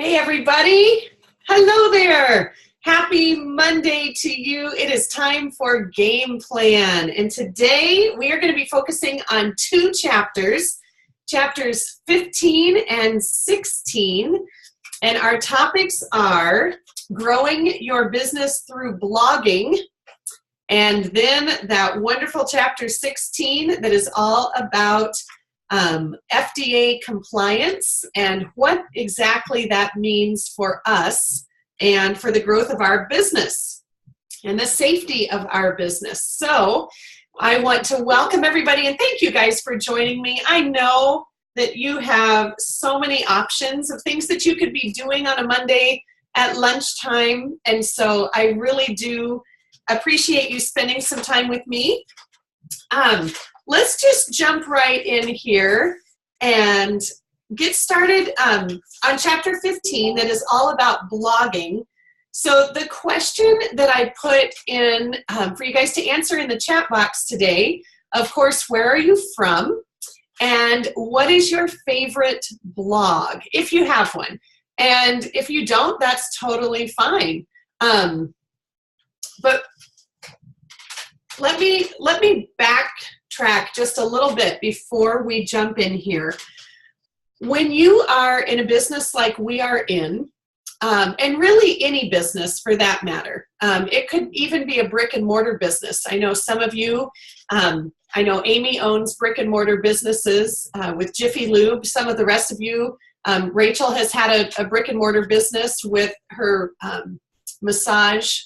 Hey everybody, hello there. Happy Monday to you. It is time for Game Plan, and today we are going to be focusing on two chapters, chapters 15 and 16, and our topics are growing your business through blogging, and then that wonderful chapter 16 that is all about FDA compliance and what exactly that means for us and for the growth of our business and the safety of our business. So I want to welcome everybody and thank you guys for joining me. I know that you have so many options of things that you could be doing on a Monday at lunchtime, and so I really do appreciate you spending some time with me. Let's just jump right in here and get started on chapter 15 that is all about blogging. So the question that I put in for you guys to answer in the chat box today, of course, where are you from? And what is your favorite blog, if you have one? And if you don't, that's totally fine. But let me backtrack just a little bit before we jump in here. When you are in a business like we are in, and really any business for that matter, it could even be a brick and mortar business. I know some of you, I know Amy owns brick and mortar businesses with Jiffy Lube. Some of the rest of you, Rachel has had a brick and mortar business with her massage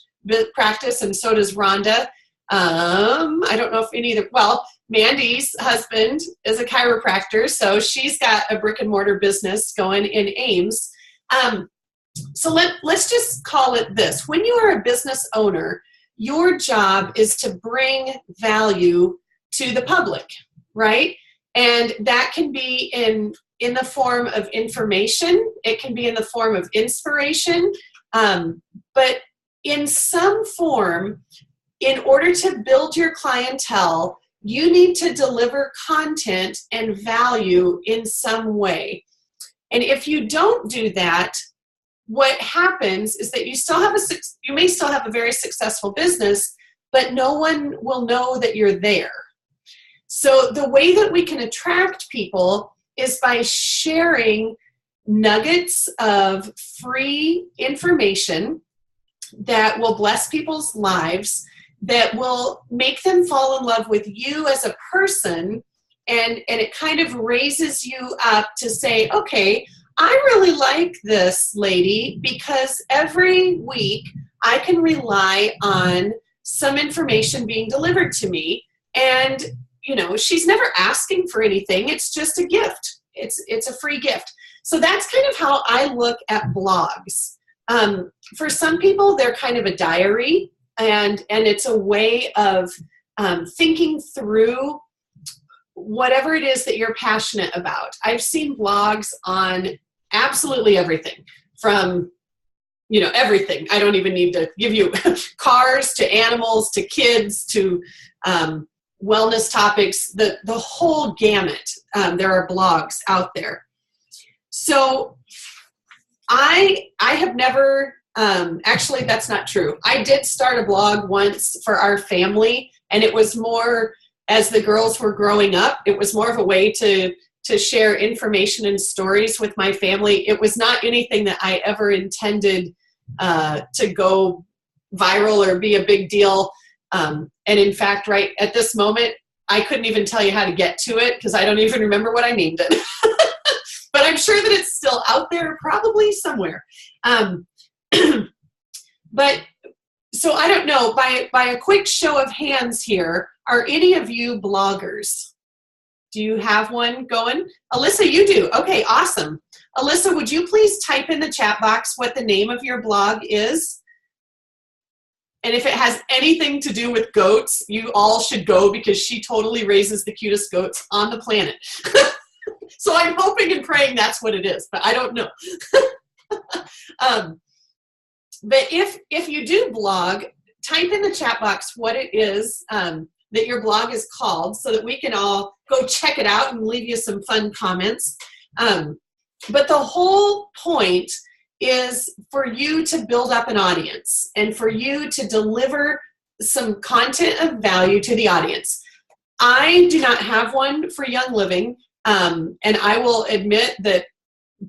practice, and so does Rhonda. I don't know if any of the, well, Mandy's husband is a chiropractor, so she's got a brick and mortar business going in Ames. So let's just call it this. When you are a business owner, your job is to bring value to the public, right? And that can be in the form of information. It can be in the form of inspiration. But in some form, in order to build your clientele, you need to deliver content and value in some way. And if you don't do that, what happens is that you may still have a very successful business, but no one will know that you're there. So the way that we can attract people is by sharing nuggets of free information that will bless people's lives, that will make them fall in love with you as a person, and it kind of raises you up to say, okay, I really like this lady because every week I can rely on some information being delivered to me, and you know, she's never asking for anything. It's just a gift. It's a free gift. So that's kind of how I look at blogs. For some people, they're kind of a diary, and it's a way of thinking through whatever it is that you're passionate about. I've seen blogs on absolutely everything, from everything. I don't even need to give you cars to animals to kids to wellness topics, the whole gamut. There are blogs out there. So I have never, actually that's not true. I did start a blog once for our family, and it was more, as the girls were growing up, it was more of a way to share information and stories with my family. It was not anything that I ever intended to go viral or be a big deal. And in fact, right at this moment, I couldn't even tell you how to get to it because I don't even remember what I named it. But I'm sure that it's still out there, probably somewhere. But so I don't know, by a quick show of hands here, are any of you bloggers? Do you have one going? Alyssa, you do. Okay, awesome. Alyssa, would you please type in the chat box what the name of your blog is? And if it has anything to do with goats, you all should go because she totally raises the cutest goats on the planet. So I'm hoping and praying that's what it is, but I don't know. But if you do blog, type in the chat box what it is that your blog is called so that we can all go check it out and leave you some fun comments. But the whole point is for you to build up an audience and for you to deliver some content of value to the audience. I do not have one for Young Living, and I will admit that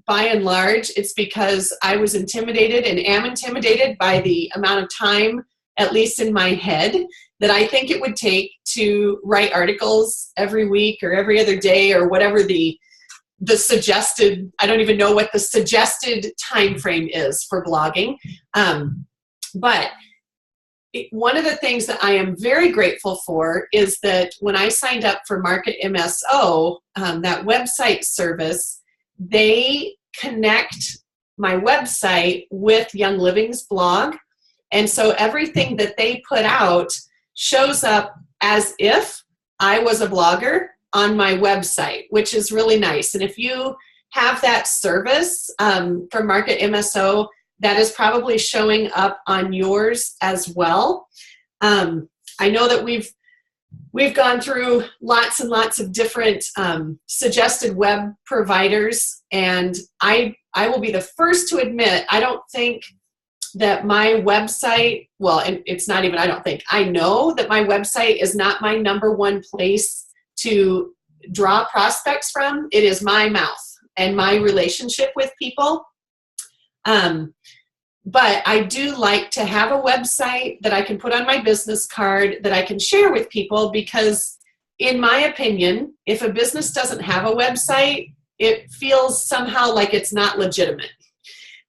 by and large, it's because I was intimidated and am intimidated by the amount of time, at least in my head, that I think it would take to write articles every week or every other day or whatever the suggested, I don't even know what the suggested time frame is for blogging. But one of the things that I am very grateful for is that when I signed up for Market MSO, that website service, they connect my website with Young Living's blog. And so everything that they put out shows up as if I was a blogger on my website, which is really nice. And if you have that service from Market MSO, that is probably showing up on yours as well. I know that we've gone through lots and lots of different suggested web providers, and I will be the first to admit, I don't think that my website, well, and it's not even, I don't think, I know that my website is not my number one place to draw prospects from. It is my mouth and my relationship with people. But I do like to have a website that I can put on my business card that I can share with people, because in my opinion, if a business doesn't have a website, it feels somehow like it's not legitimate.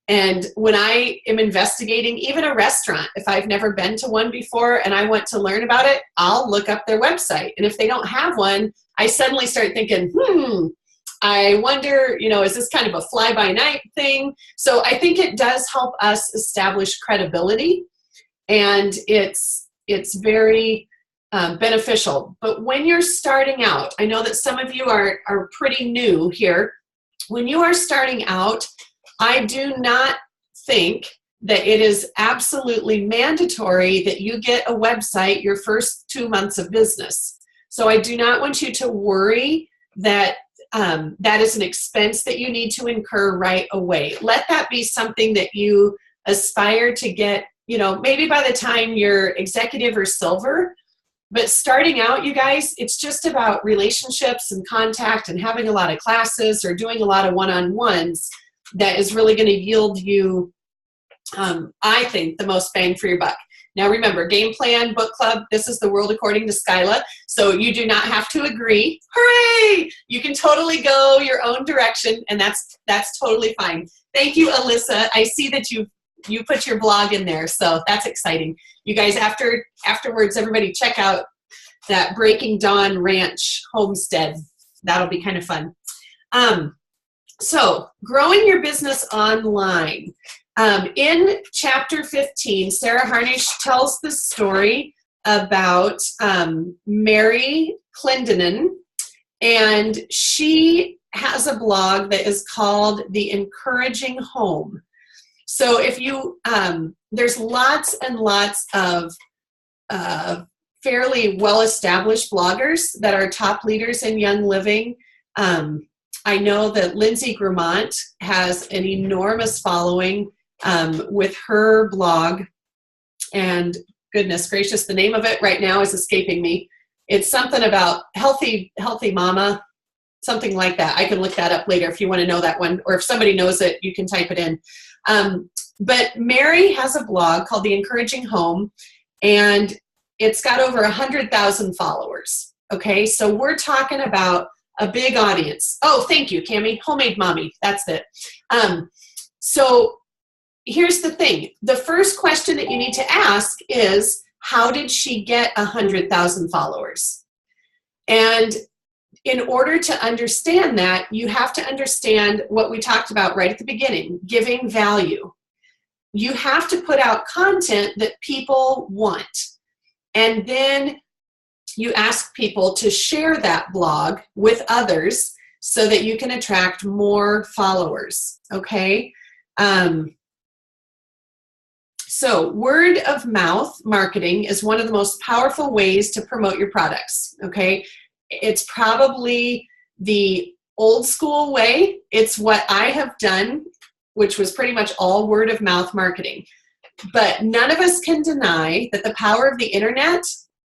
And when I am investigating even a restaurant, if I've never been to one before and I want to learn about it, I'll look up their website. And if they don't have one, I suddenly start thinking, I wonder, is this kind of a fly-by-night thing? So I think it does help us establish credibility, and it's very beneficial. But when you're starting out, I know that some of you are pretty new here. When you are starting out, I do not think that it is absolutely mandatory that you get a website your first 2 months of business. So I do not want you to worry that that is an expense that you need to incur right away. Let that be something that you aspire to get, maybe by the time you're executive or silver. But starting out, you guys, it's just about relationships and contact and having a lot of classes or doing a lot of one-on-ones that is really going to yield you, I think, the most bang for your buck. Now remember, Gameplan Bookclub, this is the world according to Skyla, so you do not have to agree. Hooray! You can totally go your own direction, and that's totally fine. Thank you, Alyssa. I see that you put your blog in there, so that's exciting. You guys, afterwards, everybody check out that Breaking Dawn Ranch homestead. That'll be kind of fun. So, growing your business online. In chapter 15, Sarah Harnish tells the story about Mary Clendenin, and she has a blog that is called The Encouraging Home. So if you, there's lots and lots of fairly well-established bloggers that are top leaders in Young Living. I know that Lindsay Grumont has an enormous following with her blog, and goodness gracious, the name of it right now is escaping me. It's something about healthy mama, something like that. I can look that up later if you want to know that one, or if somebody knows it, you can type it in. But Mary has a blog called The Encouraging Home, and it's got over 100,000 followers. Okay, so we're talking about a big audience. Oh, thank you, Cammie. Homemade Mommy. That's it. So here's the thing. The first question that you need to ask is, how did she get 100,000 followers? And in order to understand that, you have to understand what we talked about right at the beginning, giving value. You have to put out content that people want. And then you ask people to share that blog with others so that you can attract more followers, okay? So word of mouth marketing is one of the most powerful ways to promote your products, okay? It's probably the old school way. It's what I have done which was pretty much all word of mouth marketing. But none of us can deny that the power of the internet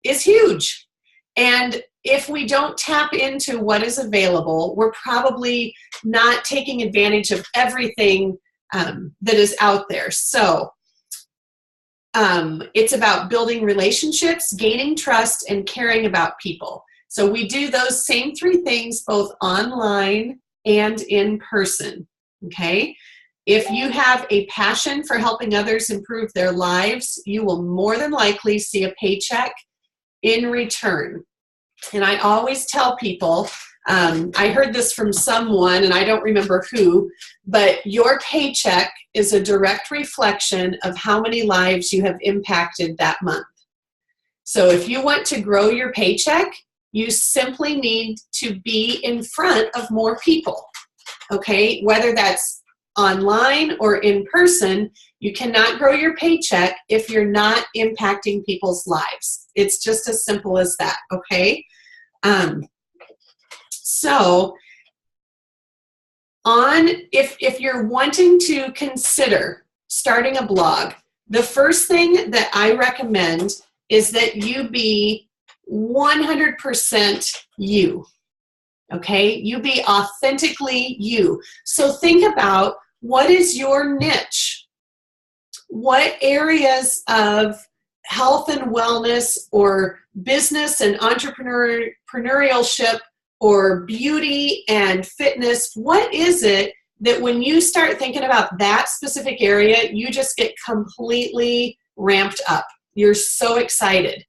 is huge. And if we don't tap into what is available, we're probably not taking advantage of everything that is out there. So it's about building relationships, gaining trust, and caring about people. So we do those same three things both online and in person, okay? If you have a passion for helping others improve their lives, you will more than likely see a paycheck in return. And I always tell people, I heard this from someone, and I don't remember who, but your paycheck is a direct reflection of how many lives you have impacted that month. So if you want to grow your paycheck, you simply need to be in front of more people, okay? Whether that's online or in person, you cannot grow your paycheck if you're not impacting people's lives. It's just as simple as that, okay? So if you're wanting to consider starting a blog, the first thing that I recommend is that you be 100% you, okay? You be authentically you. So think about, what is your niche? What areas of health and wellness or business and entrepreneurship or beauty and fitness, what is it that when you start thinking about that specific area, you just get completely ramped up? You're so excited,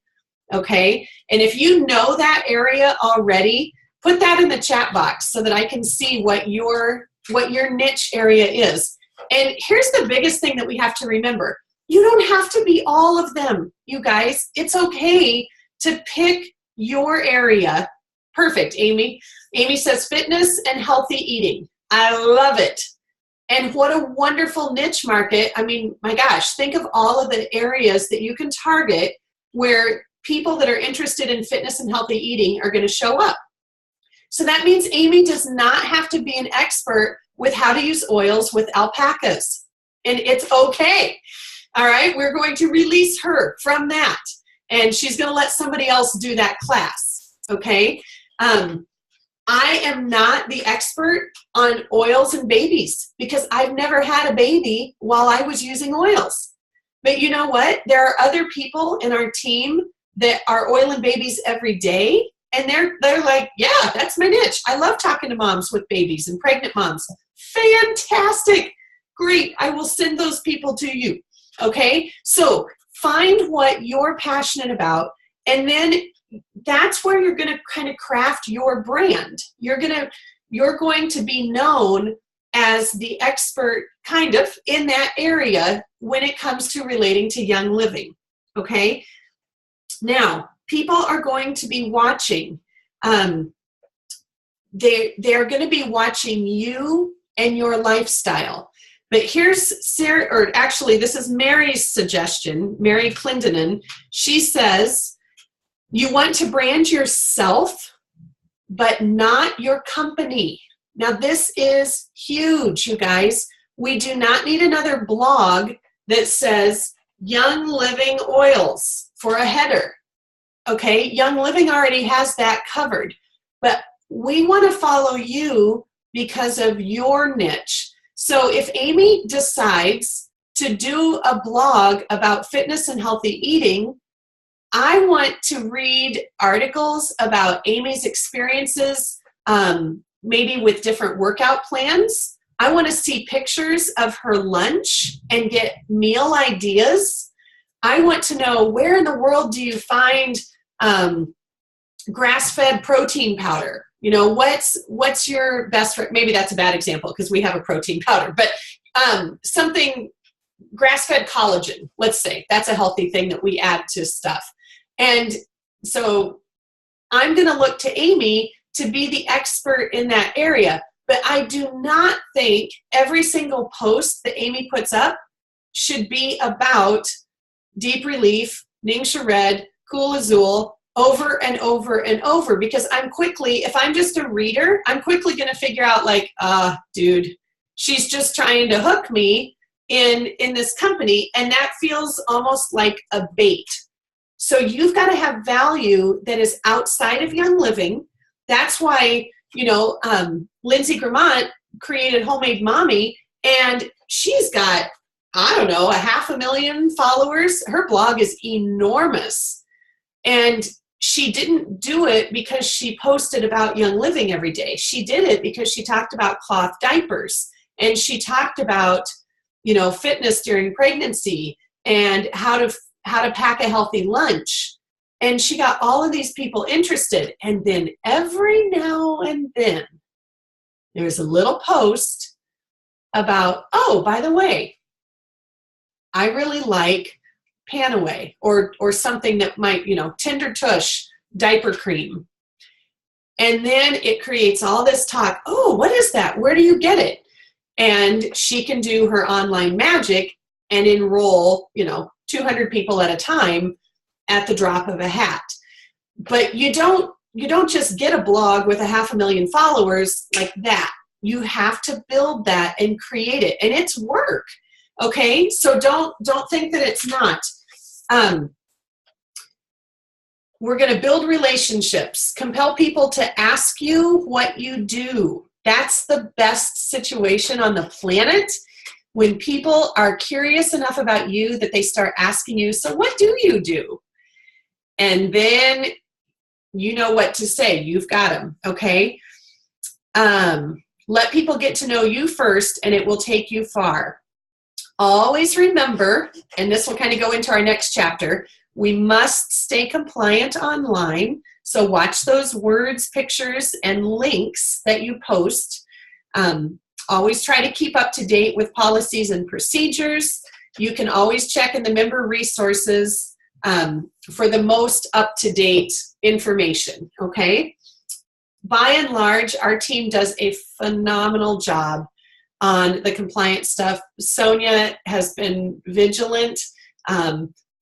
okay? And if you know that area already, put that in the chat box so that I can see what your niche area is. And here's the biggest thing that we have to remember. You don't have to be all of them, you guys. It's okay to pick your area. Perfect, Amy. Amy says fitness and healthy eating. I love it. And what a wonderful niche market. I mean, my gosh, think of all of the areas that you can target where people that are interested in fitness and healthy eating are going to show up. So that means Amy does not have to be an expert with how to use oils with alpacas. And it's okay. All right, we're going to release her from that. And she's going to let somebody else do that class, okay? I am not the expert on oils and babies because I've never had a baby while I was using oils. But you know what? There are other people in our team that are oil and babies every day, and they're like, yeah, that's my niche. I love talking to moms with babies and pregnant moms. Fantastic. Great. I will send those people to you. Okay? So find what you're passionate about, and then that's where you're going to kind of craft your brand. You're going to be known as the expert kind of in that area when it comes to relating to young living. Okay? Now, people are going to be watching. They're going to be watching you and your lifestyle. But here's Sarah, or actually this is Mary's suggestion, Mary Clintonen. She says, you want to brand yourself, but not your company. Now this is huge, you guys. We do not need another blog that says Young Living Oils for a header. Okay, Young Living already has that covered. But we want to follow you because of your niche. So if Amy decides to do a blog about fitness and healthy eating, I want to read articles about Amy's experiences, maybe with different workout plans. I want to see pictures of her lunch and get meal ideas. I want to know, where in the world do you find grass-fed protein powder? You know, what's your best, maybe that's a bad example because we have a protein powder, but something, grass-fed collagen, let's say, that's a healthy thing that we add to stuff. And so I'm going to look to Amy to be the expert in that area, but I do not think every single post that Amy puts up should be about Deep Relief, Ningxia Red, Cool Azul, over and over and over, because if I'm just a reader, I'm quickly going to figure out like, dude, she's just trying to hook me in this company, and that feels almost like a bait. So you've got to have value that is outside of Young Living. That's why, Lindsay Gramont created Homemade Mommy, and she's got, I don't know, 500,000 followers. Her blog is enormous. And she didn't do it because she posted about Young Living every day. She did it because she talked about cloth diapers, and she talked about, fitness during pregnancy and how to pack a healthy lunch. And she got all of these people interested. And then every now and then there's a little post about, oh, by the way, I really like Panaway or something that might, Tender Tush diaper cream. And then it creates all this talk. Oh, what is that? Where do you get it? And she can do her online magic and enroll, 200 people at a time at the drop of a hat. But you don't just get a blog with 500,000 followers like that. You have to build that and create it, and it's work. Okay, so don't think that it's not. We're going to build relationships, compel people to ask you what you do. That's the best situation on the planet, when people are curious enough about you that they start asking you, so what do you do? And then you know what to say. You've got them, okay? Let people get to know you first, and it will take you far. Always remember, and this will kind of go into our next chapter, we must stay compliant online. So watch those words, pictures, and links that you post. Always try to keep up to date with policies and procedures. You can always check in the member resources for the most up-to-date information, okay? By and large, our team does a phenomenal job on the compliance stuff. Sonia has been vigilant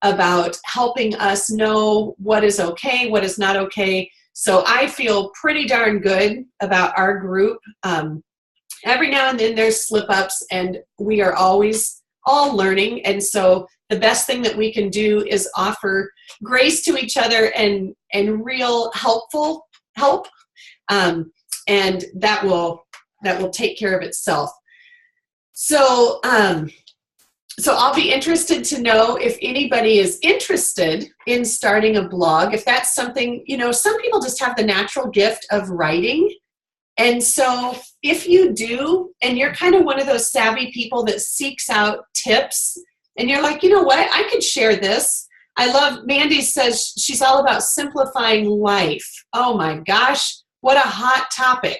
about helping us know what is okay, what is not okay. So I feel pretty darn good about our group. Every now and then there's slip-ups, and we are always all learning. And so the best thing that we can do is offer grace to each other and real helpful help. And that will take care of itself. So I'll be interested to know if anybody is interested in starting a blog. If that's something, some people just have the natural gift of writing. And so if you do, and you're kind of one of those savvy people that seeks out tips, and you're like, you know what, I could share this. I love, Mandy says she's all about simplifying life. Oh my gosh, what a hot topic.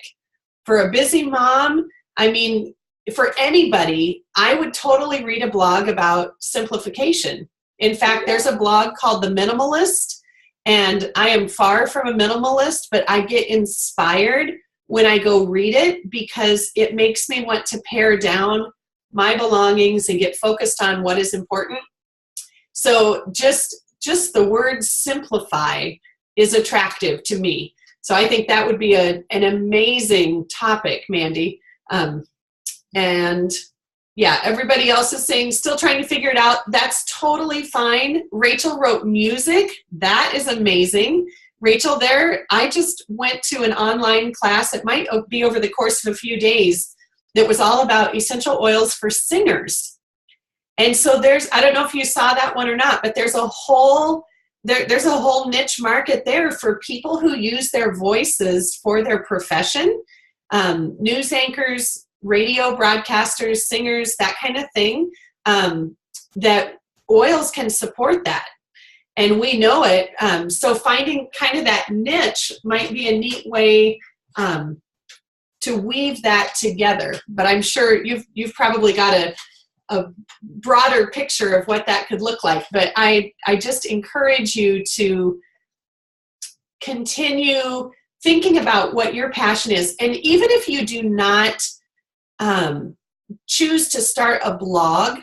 For a busy mom, I mean, for anybody, I would totally read a blog about simplification. In fact, there's a blog called The Minimalist, and I am far from a minimalist, but I get inspired when I go read it because it makes me want to pare down my belongings and get focused on what is important. So just the word simplify is attractive to me. So I think that would be an amazing topic, Mandy. And yeah, everybody else is saying, still trying to figure it out. That's totally fine. Rachel wrote music. That is amazing. Rachel, I just went to an online class. It might be over the course of a few days that was all about essential oils for singers. And so I don't know if you saw that one or not, but there's a whole niche market there for people who use their voices for their profession. News anchors, radio broadcasters, singers, that kind of thing, that oils can support that. And we know it. So finding kind of that niche might be a neat way to weave that together. But I'm sure you've probably got a broader picture of what that could look like. But I just encourage you to continue thinking about what your passion is. And even if you do not choose to start a blog,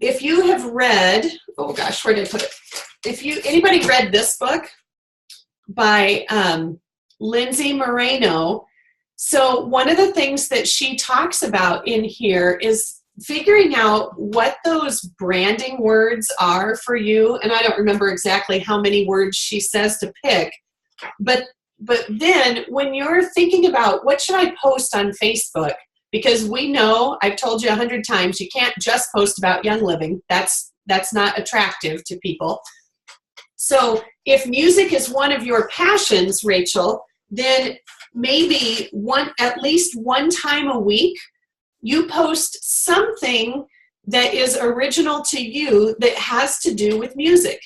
if you have read, oh gosh, where did I put it? Anybody read this book by Lindsay Moreno, So one of the things that she talks about in here is figuring out what those branding words are for you. And I don't remember exactly how many words she says to pick, but then when you're thinking about what should I post on Facebook, because we know, I've told you 100 times, you can't just post about Young Living. That's not attractive to people. So if music is one of your passions, Rachel, then maybe at least one time a week, you post something that is original to you that has to do with music.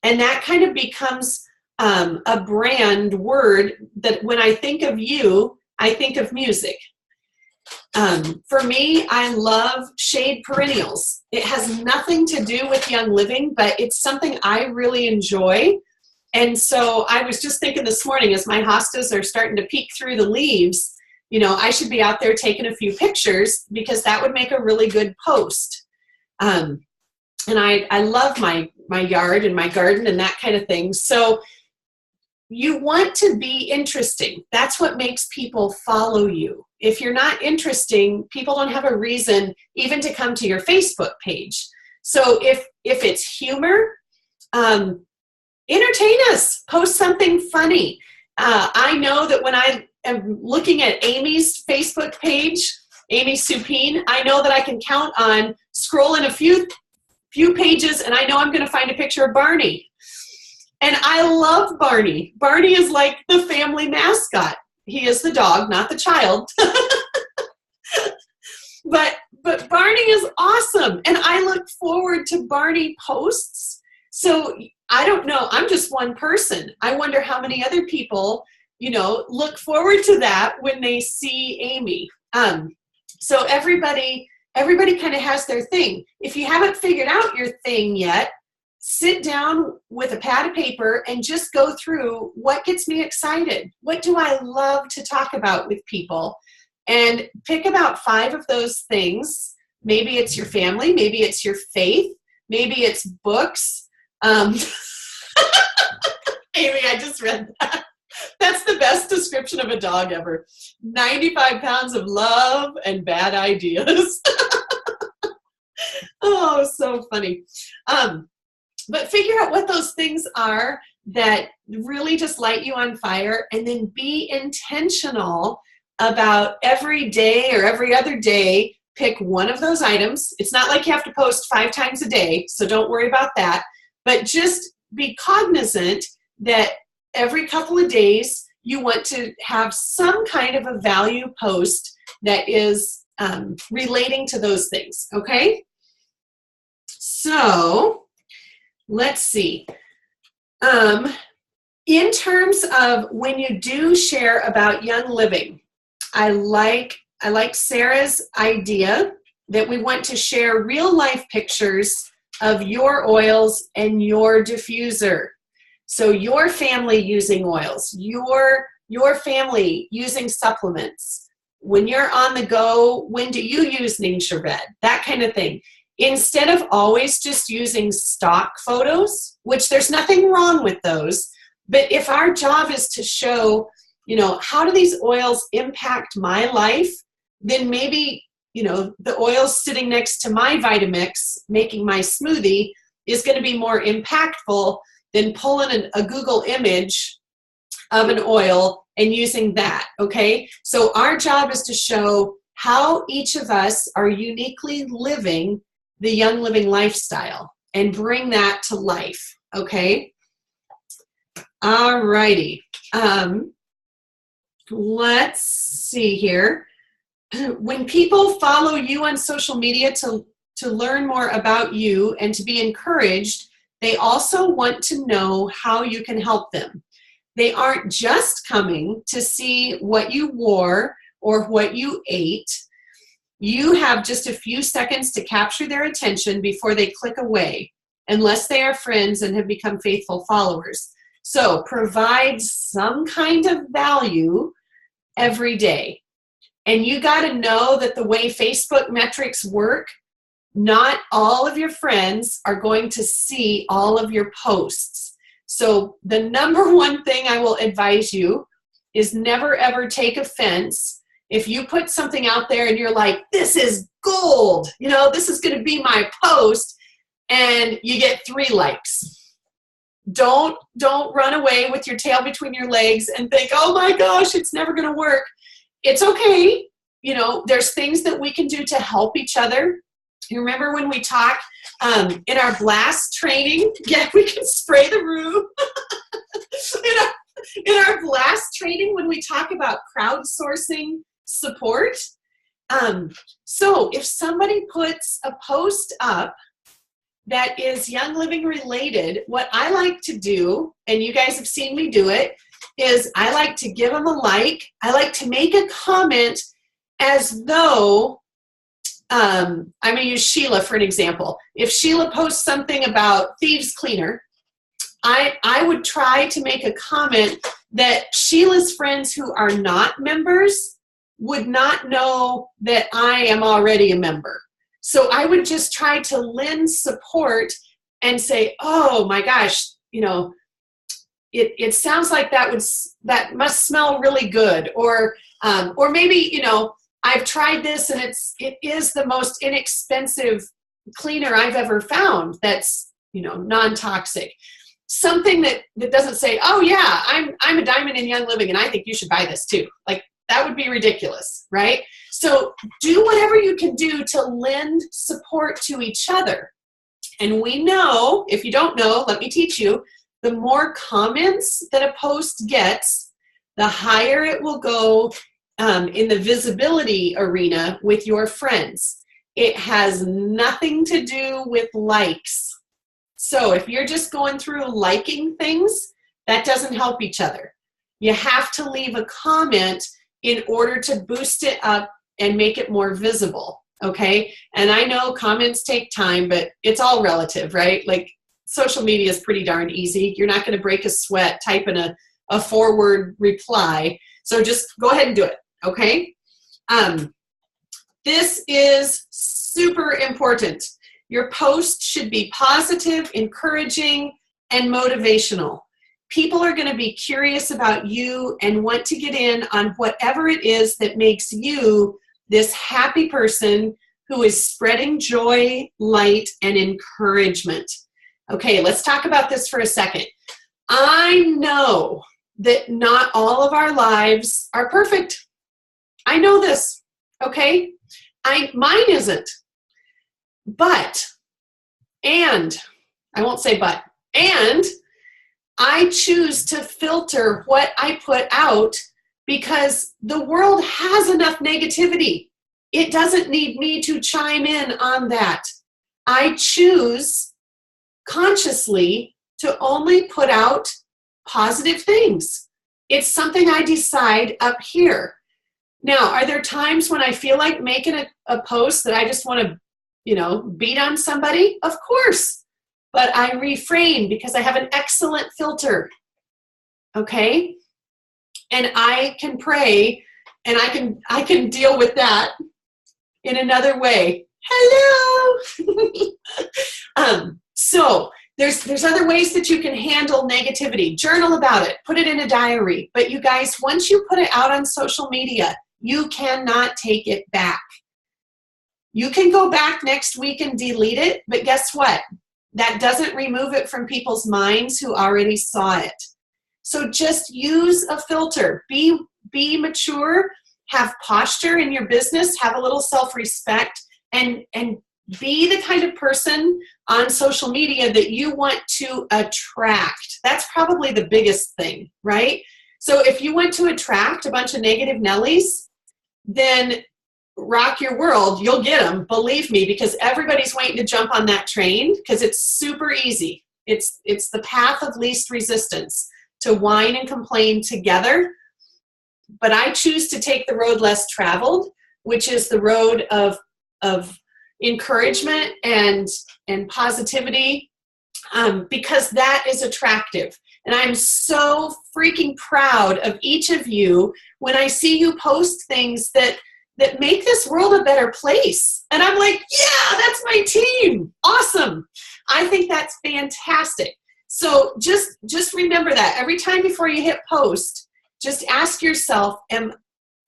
And that kind of becomes a brand word that when I think of you, I think of music. For me, I love shade perennials. It has nothing to do with Young Living, but it's something I really enjoy. And so I was just thinking this morning, as my hostas are starting to peek through the leaves, I should be out there taking a few pictures because that would make a really good post. And I love my yard and my garden and that kind of thing. So you want to be interesting. That's what makes people follow you. If you're not interesting, people don't have a reason even to come to your Facebook page. So if it's humor, entertain us. Post something funny. I know that when I am looking at Amy's Facebook page, Amy Supine, I know that I can count on scrolling a few pages, and I know I'm going to find a picture of Barney. And I love Barney. Barney is like the family mascot. He is the dog, not the child. But Barney is awesome. And I look forward to Barney posts. So I don't know. I'm just one person. I wonder how many other people, look forward to that when they see Amy. So everybody kind of has their thing. If you haven't figured out your thing yet, sit down with a pad of paper and just go through what gets me excited. What do I love to talk about with people? And pick about 5 of those things. Maybe it's your family. Maybe it's your faith. Maybe it's books. Amy, I just read that. That's the best description of a dog ever. 95 pounds of love and bad ideas. Oh, so funny. But figure out what those things are that really just light you on fire, and then be intentional about every day or every other day. Pick one of those items. It's not like you have to post 5 times a day, so don't worry about that. But just be cognizant that every couple of days you want to have some kind of a value post that is relating to those things, okay? So let's see. In terms of when you do share about Young Living, I like Sarah's idea that we want to share real life pictures of your oils and your diffuser. So your family using oils, your family using supplements. When you're on the go, when do you use neem sherbet? That kind of thing. Instead of always just using stock photos, which there's nothing wrong with those, but if our job is to show, how do these oils impact my life, then maybe, the oils sitting next to my Vitamix making my smoothie is going to be more impactful than pulling a Google image of an oil and using that, okay? So our job is to show how each of us are uniquely living the Young Living lifestyle and bring that to life, okay? All righty. Let's see here. When people follow you on social media to learn more about you and to be encouraged, they also want to know how you can help them. They aren't just coming to see what you wore or what you ate. You have just a few seconds to capture their attention before they click away, unless they are friends and have become faithful followers. So provide some kind of value every day. And you got to know that the way Facebook metrics work, not all of your friends are going to see all of your posts. So the number one thing I will advise you is never ever take offense if you put something out there and you're like, this is gold, you know, this is going to be my post, and you get 3 likes. Don't run away with your tail between your legs and think, oh my gosh, it's never going to work. It's okay. You know, there's things that we can do to help each other. You remember when we talk in our blast training? Yeah, we can spray the room. in our blast training, when we talk about crowdsourcing support. So if somebody puts a post up that is Young Living related, what I like to do, and you guys have seen me do it, is I like to give them a like. I like to make a comment as though, I'm going to use Sheila for an example. If Sheila posts something about thieves cleaner, I would try to make a comment that Sheila's friends who are not members would not know that I am already a member. So I would just try to lend support and say, oh my gosh, you know, it sounds like that must smell really good. Or maybe, you know, I've tried this and it is the most inexpensive cleaner I've ever found that's, you know, non-toxic. Something that doesn't say, oh yeah, I'm a diamond in Young Living and I think you should buy this too. Like, that would be ridiculous, right? So do whatever you can do to lend support to each other. And we know, if you don't know, let me teach you, the more comments that a post gets, the higher it will go in the visibility arena with your friends. It has nothing to do with likes. So if you're just going through liking things, that doesn't help each other. You have to leave a comment in order to boost it up and make it more visible, okay? And I know comments take time, but it's all relative, right? Like, social media is pretty darn easy. You're not going to break a sweat typing a 4-word reply. So just go ahead and do it, okay? This is super important. Your post should be positive, encouraging, and motivational. People are going to be curious about you and want to get in on whatever it is that makes you this happy person who is spreading joy, light, and encouragement. Okay, let's talk about this for a second. I know that not all of our lives are perfect. I know this, okay? Mine isn't. But, and, I won't say but, and I choose to filter what I put out because the world has enough negativity. It doesn't need me to chime in on that. I choose consciously to only put out positive things. It's something I decide up here. Now, are there times when I feel like making a post that I just want to, you know, beat on somebody? Of course. But I refrain because I have an excellent filter. Okay? And I can pray and I can deal with that in another way. Hello. So there's other ways that you can handle negativity. Journal about it. Put it in a diary. But you guys, once you put it out on social media, you cannot take it back. You can go back next week and delete it, but guess what? That doesn't remove it from people's minds who already saw it. So just use a filter. Be mature, have posture in your business, have a little self-respect, and be the kind of person on social media that you want to attract. That's probably the biggest thing, right? So if you want to attract a bunch of negative Nellies, then rock your world, you'll get them, believe me, because everybody's waiting to jump on that train because it's super easy. It's the path of least resistance to whine and complain together. But I choose to take the road less traveled, which is the road of encouragement and positivity, because that is attractive. And I'm so freaking proud of each of you when I see you post things that make this world a better place. And I'm like, yeah, that's my team. Awesome. I think that's fantastic. So just remember that every time before you hit post, just ask yourself,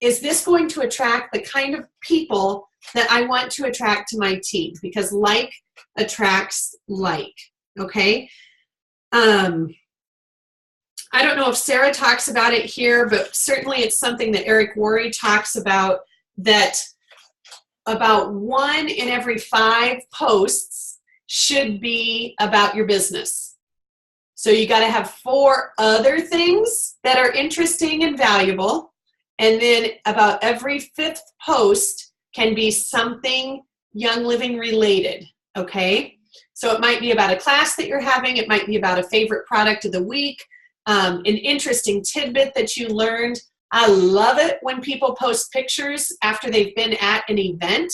is this going to attract the kind of people that I want to attract to my team? Because like attracts like, okay? I don't know if Sarah talks about it here, but certainly it's something that Eric Worre talks about, that about 1 in every 5 posts should be about your business. So you got to have 4 other things that are interesting and valuable, and then about every 5th post can be something Young Living related, okay? So it might be about a class that you're having, it might be about a favorite product of the week, an interesting tidbit that you learned. I love it when people post pictures after they've been at an event.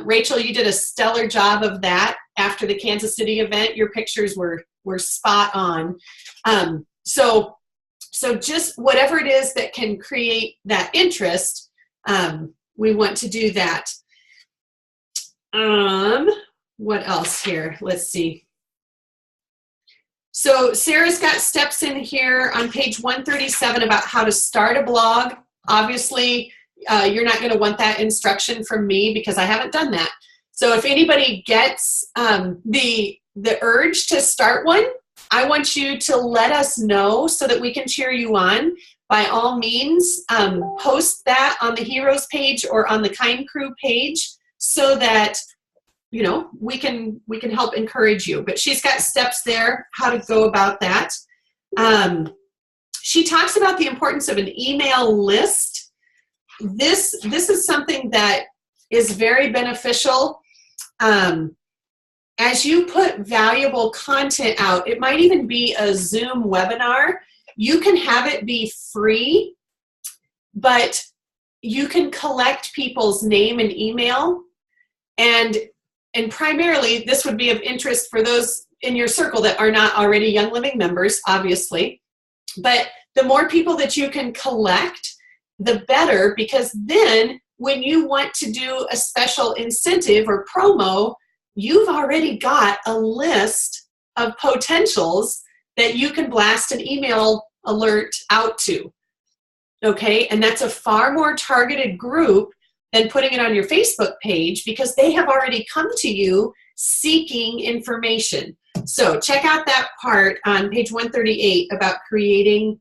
Rachel, you did a stellar job of that after the Kansas City event. Your pictures were spot on. So just whatever it is that can create that interest, we want to do that. What else here? Let's see. So Sarah's got steps in here on page 137 about how to start a blog. Obviously, you're not going to want that instruction from me because I haven't done that. So if anybody gets the urge to start one, I want you to let us know so that we can cheer you on. By all means, post that on the Heroes page or on the Kind Crew page so that we can help encourage you. But she's got steps there how to go about that. She talks about the importance of an email list. This is something that is very beneficial. As you put valuable content out, it might even be a Zoom webinar. You can have it be free, but you can collect people's name and email, and primarily this would be of interest for those in your circle that are not already Young Living members, obviously. But the more people that you can collect, the better, because then when you want to do a special incentive or promo, you've already got a list of potentials that you can blast an email alert out to, okay? And that's a far more targeted group than putting it on your Facebook page, because they have already come to you seeking information. So check out that part on page 138 about creating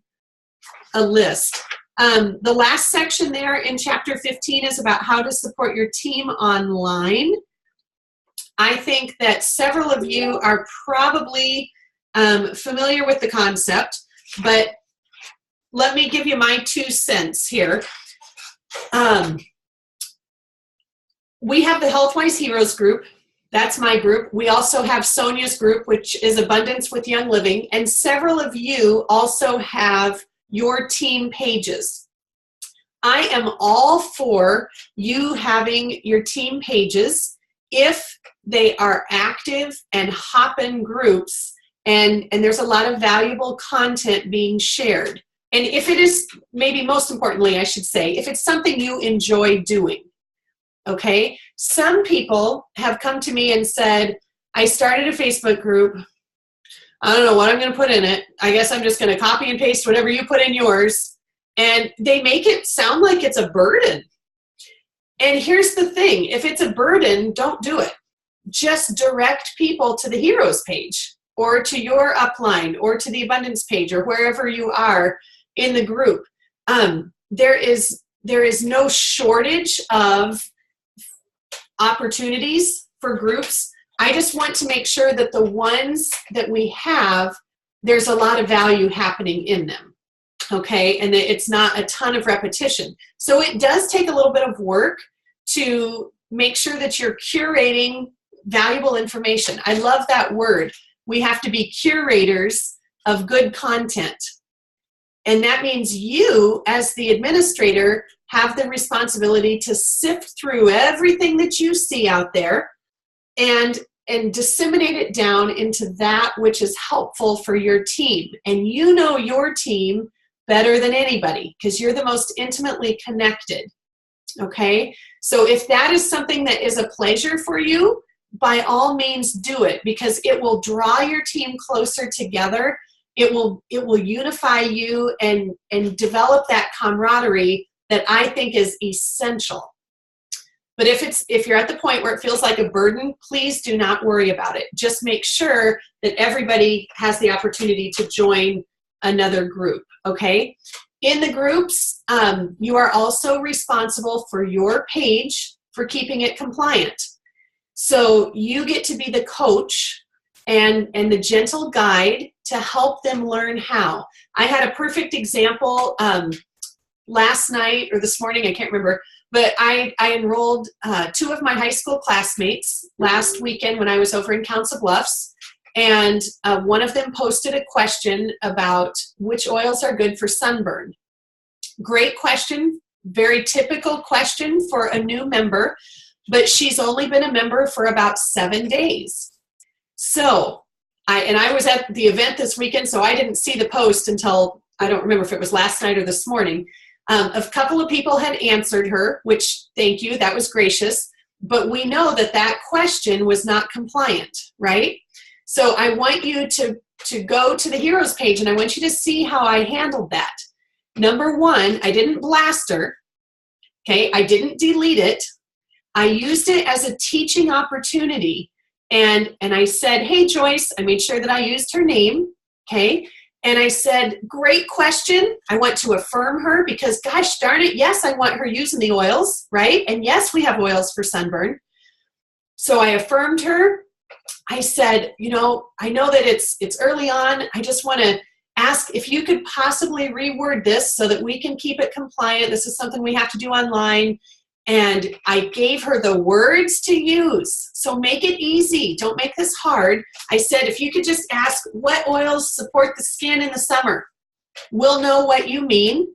a list. The last section there in chapter 15 is about how to support your team online. I think that several of you are probably familiar with the concept, but let me give you my 2 cents here. We have the Healthwise Heroes group. That's my group. We also have Sonia's group, which is Abundance with Young Living, and several of you also have your team pages. I am all for you having your team pages if they are active and hoppin' groups, and there's a lot of valuable content being shared. And if it is, maybe most importantly, I should say, if it's something you enjoy doing. Okay, some people have come to me and said, I started a Facebook group. I don't know what I'm going to put in it. I guess I'm just going to copy and paste whatever you put in yours. And they make it sound like it's a burden. And here's the thing. If it's a burden, don't do it. Just direct people to the Heroes page or to your upline or to the Abundance page or wherever you are in the group. There is no shortage of opportunities for groups. I just want to make sure that the ones that we have, there's a lot of value happening in them, okay? And that it's not a ton of repetition. So it does take a little bit of work to make sure that you're curating valuable information. I love that word. We have to be curators of good content. And that means you, as the administrator, have the responsibility to sift through everything that you see out there and disseminate it down into that which is helpful for your team. And you know your team better than anybody because you're the most intimately connected, okay? So if that is something that is a pleasure for you, by all means do it, because it will draw your team closer together it will unify you and develop that camaraderie that I think is essential. But if you're at the point where it feels like a burden, please do not worry about it. Just make sure that everybody has the opportunity to join another group, okay? In the groups, you are also responsible for your page for keeping it compliant. So you get to be the coach and the gentle guide to help them learn how. I had a perfect example last night or this morning, I can't remember, but I enrolled 2 of my high school classmates last weekend when I was over in Council Bluffs, and one of them posted a question about which oils are good for sunburn. Great question, very typical question for a new member, but she's only been a member for about 7 days. So, I was at the event this weekend, so I didn't see the post until, I don't remember if it was last night or this morning. A couple of people had answered her, which, thank you, that was gracious, but we know that that question was not compliant, right? So I want you to go to the Heroes page, and I want you to see how I handled that. Number 1, I didn't blast her, okay? I didn't delete it. I used it as a teaching opportunity, and I said, hey, Joyce, I made sure that I used her name, okay? And I said, great question. I want to affirm her because, gosh darn it, yes, I want her using the oils, right? And yes, we have oils for sunburn. So I affirmed her. I said, you know, I know that it's early on. I just want to ask if you could possibly reword this so that we can keep it compliant. This is something we have to do online. And I gave her the words to use. So make it easy. Don't make this hard. I said, if you could just ask what oils support the skin in the summer, we'll know what you mean.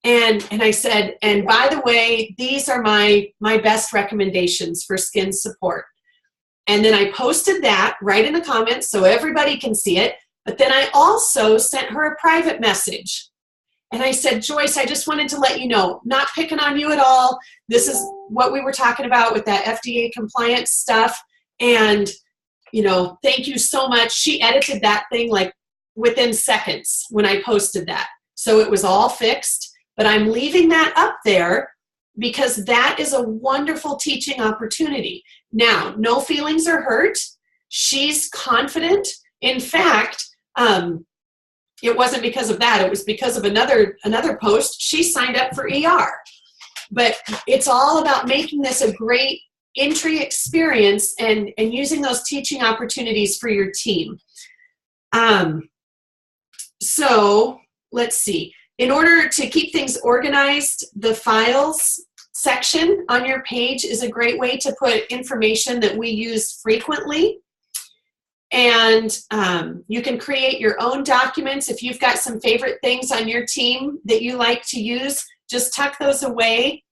And I said, and by the way, these are my best recommendations for skin support. And then I posted that right in the comments so everybody can see it. But then I also sent her a private message. And I said, Joyce, I just wanted to let you know, not picking on you at all. This is what we were talking about with that FDA compliance stuff. And, you know, thank you so much. She edited that thing like within seconds when I posted that. So it was all fixed. But I'm leaving that up there because that is a wonderful teaching opportunity. Now, no feelings are hurt. She's confident. In fact, it wasn't because of that. It was because of another post. She signed up for ER. But it's all about making this a great entry experience and using those teaching opportunities for your team. So let's see. In order to keep things organized, the files section on your page is a great way to put information that we use frequently. And you can create your own documents. If you've got some favorite things on your team that you like to use, just tuck those away.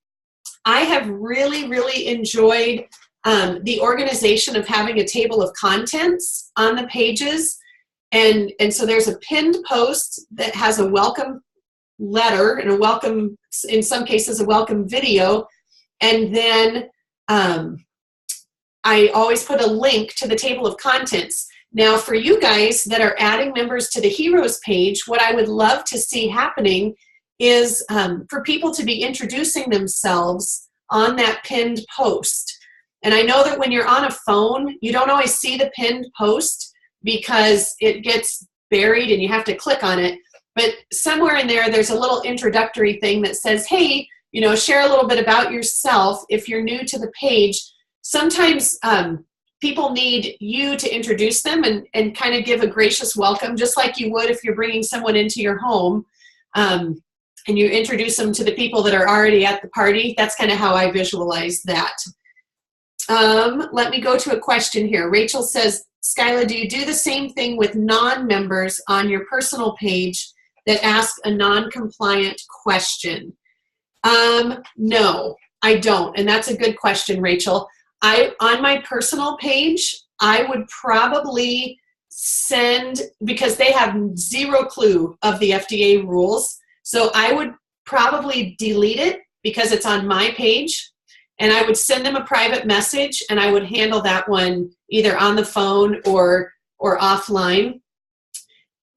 I have really, really enjoyed the organization of having a table of contents on the pages. And so there's a pinned post that has a welcome letter and a welcome, in some cases, a welcome video. And then I always put a link to the table of contents. Now, for you guys that are adding members to the Heroes page, what I would love to see happening is for people to be introducing themselves on that pinned post. And I know that when you're on a phone, you don't always see the pinned post because it gets buried and you have to click on it. But somewhere in there, there's a little introductory thing that says, hey, you know, share a little bit about yourself if you're new to the page. Sometimes people need you to introduce them and kind of give a gracious welcome, just like you would if you're bringing someone into your home and you introduce them to the people that are already at the party. That's kind of how I visualize that. Let me go to a question here. Rachel says, Skyla, do you do the same thing with non-members on your personal page that ask a non-compliant question? No, I don't. And that's a good question, Rachel. On my personal page, I would probably send, because they have zero clue of the FDA rules, so I would probably delete it because it's on my page, and I would send them a private message, and I would handle that one either on the phone or offline.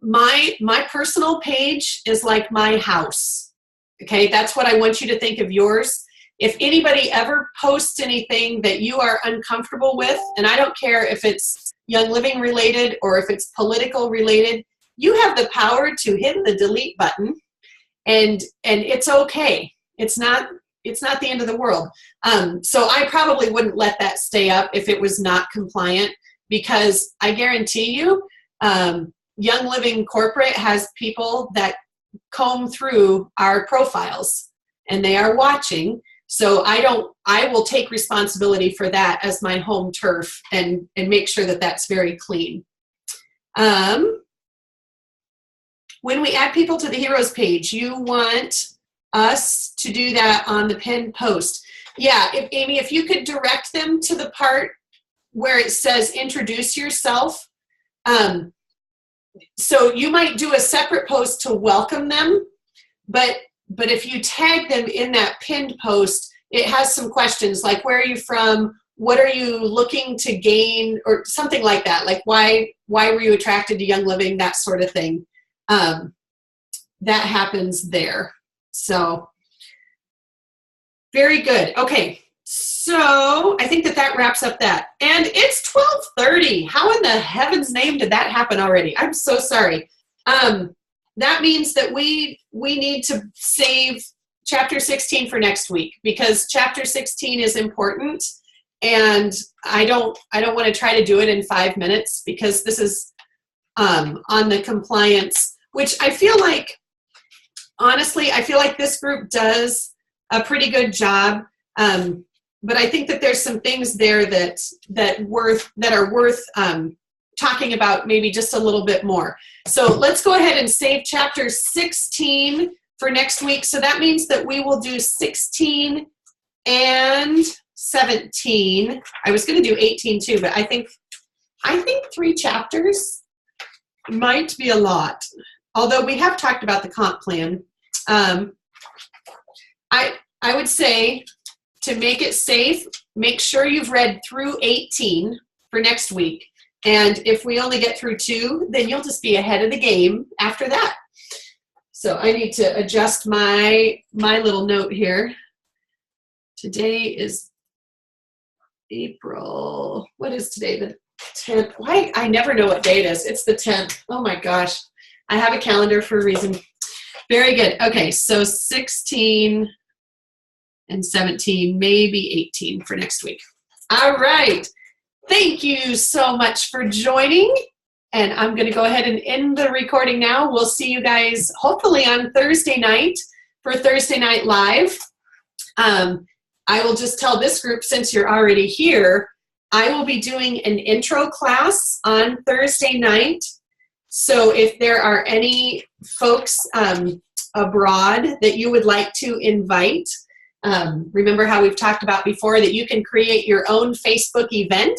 my personal page is like my house. Okay, that's what I want you to think of yours. If anybody ever posts anything that you are uncomfortable with, and I don't care if it's Young Living related or if it's political related, you have the power to hit the delete button, and it's okay. It's not the end of the world. So I probably wouldn't let that stay up if it was not compliant, because I guarantee you, Young Living Corporate has people that comb through our profiles and they are watching. So I will take responsibility for that as my home turf and make sure that that's very clean. When we add people to the Heroes page, you want us to do that on the pinned post. Yeah, Amy, if you could direct them to the part where it says introduce yourself. So you might do a separate post to welcome them, but if you tag them in that pinned post, it has some questions like, where are you from? What are you looking to gain? Or something like that. Like, why were you attracted to Young Living? That sort of thing. That happens there. So very good. Okay. So I think that wraps up that. And it's 12:30. How in the heaven's name did that happen already? I'm so sorry. That means that we need to save chapter 16 for next week, because chapter 16 is important, and I don't want to try to do it in 5 minutes, because this is on the compliance, which I feel like, honestly, I feel like this group does a pretty good job. But I think that there's some things there that are worth talking about maybe just a little bit more. So let's go ahead and save chapter 16 for next week. So that means that we will do 16 and 17. I was going to do 18 too, but I think 3 chapters might be a lot. Although we have talked about the comp plan. I would say, to make it safe, make sure you've read through 18 for next week. And if we only get through 2, then you'll just be ahead of the game after that. So I need to adjust my little note here. Today is April. What is today? The 10th. Why? I never know what day it is. It's the 10th. Oh my gosh. I have a calendar for a reason. Very good. Okay, so 16 and 17, maybe 18 for next week. All right. Thank you so much for joining. And I'm going to go ahead and end the recording now. We'll see you guys hopefully on Thursday night for Thursday Night Live. I will just tell this group, since you're already here, I will be doing an intro class on Thursday night. So if there are any folks abroad that you would like to invite, remember how we've talked about before that you can create your own Facebook event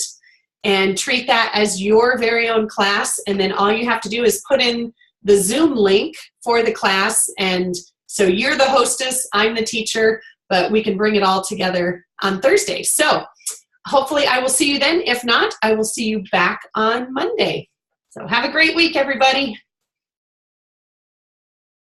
and treat that as your very own class. And then all you have to do is put in the Zoom link for the class. And so you're the hostess, I'm the teacher, but we can bring it all together on Thursday. So hopefully I will see you then. If not, I will see you back on Monday. So have a great week, everybody.